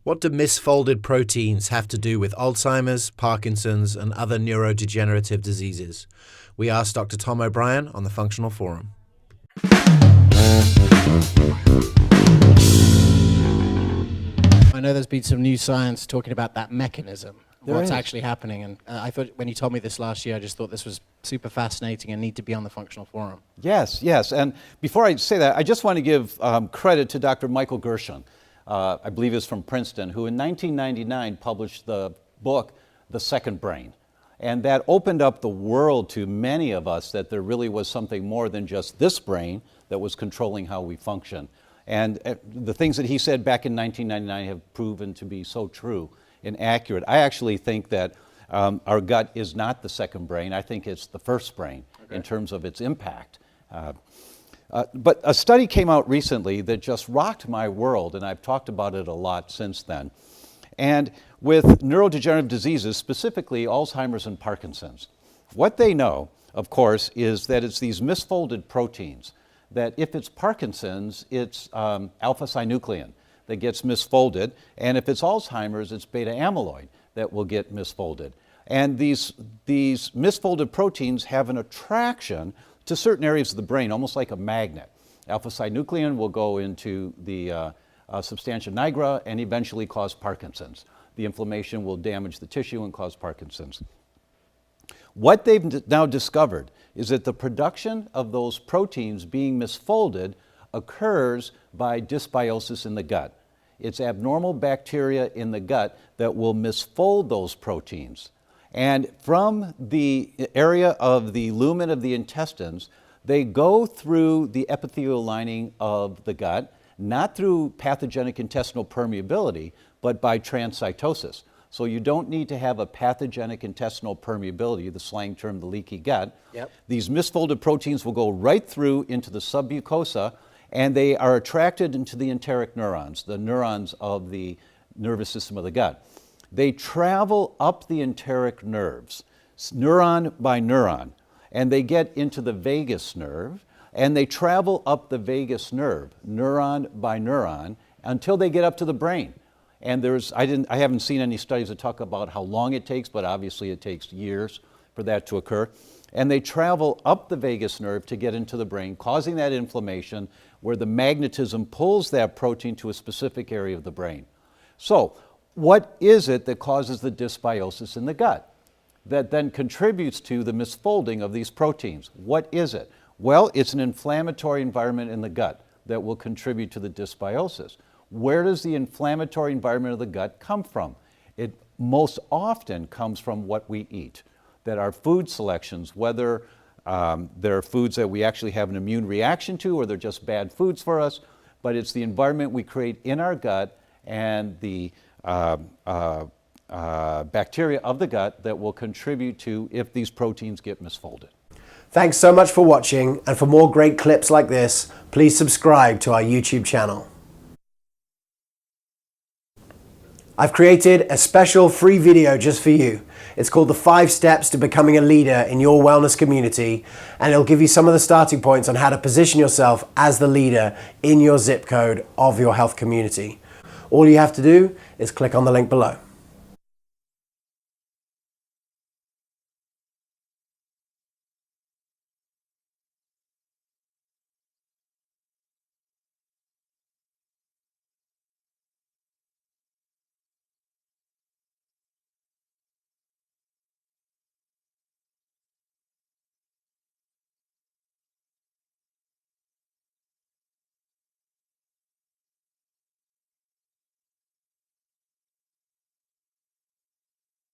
What do misfolded proteins have to do with Alzheimer's, Parkinson's, and other neurodegenerative diseases? We asked Dr. Tom O'Brien on the Functinal Forum. I know there's been some new science talking about that mechanism, what's actually happening, and I thought when you told me this last year, I just thought this was super fascinating and need to be on the Functinal Forum. Yes, and before I say that, I just want to give credit to Dr. Michael Gershon, I believe is from Princeton, who in 1999 published the book, The Second Brain. And that opened up the world to many of us that there really was something more than just this brain that was controlling how we function. And the things that he said back in 1999 have proven to be so true and accurate. I actually think that our gut is not the second brain. I think it's the first brain in terms of its impact. But a study came out recently that just rocked my world, and I've talked about it a lot since then. And with neurodegenerative diseases, specifically Alzheimer's and Parkinson's, what they know, of course, is that it's these misfolded proteins, that if it's Parkinson's, it's alpha-synuclein that gets misfolded, and if it's Alzheimer's, it's beta-amyloid that will get misfolded. And these misfolded proteins have an attraction to certain areas of the brain, almost like a magnet. Alpha-synuclein will go into the substantia nigra and eventually cause Parkinson's. The inflammation will damage the tissue and cause Parkinson's. What they've now discovered is that the production of those proteins being misfolded occurs by dysbiosis in the gut. It's abnormal bacteria in the gut that will misfold those proteins. And from the area of the lumen of the intestines, they go through the epithelial lining of the gut, not through pathogenic intestinal permeability, but by transcytosis. So you don't need to have a pathogenic intestinal permeability, the slang term, the leaky gut. Yep. These misfolded proteins will go right through into the submucosa, and they are attracted into the enteric neurons, the neurons of the nervous system of the gut. They travel up the enteric nerves, neuron by neuron, and they get into the vagus nerve, and they travel up the vagus nerve, neuron by neuron, until they get up to the brain. And I haven't seen any studies that talk about how long it takes, but obviously it takes years for that to occur. And they travel up the vagus nerve to get into the brain, causing that inflammation where the magnetism pulls that protein to a specific area of the brain. So, what is it that causes the dysbiosis in the gut that then contributes to the misfolding of these proteins? What is it? Well, it's an inflammatory environment in the gut that will contribute to the dysbiosis. Where does the inflammatory environment of the gut come from? It most often comes from what we eat, that our food selections, whether they're foods that we actually have an immune reaction to or they're just bad foods for us, but it's the environment we create in our gut and the bacteria of the gut that will contribute to if these proteins get misfolded. Thanks so much for watching, and for more great clips like this, please subscribe to our YouTube channel. I've created a special free video just for you. It's called the 5 Steps to Becoming a Leader in Your Wellness Community, and it'll give you some of the starting points on how to position yourself as the leader in your zip code of your health community. All you have to do is click on the link below.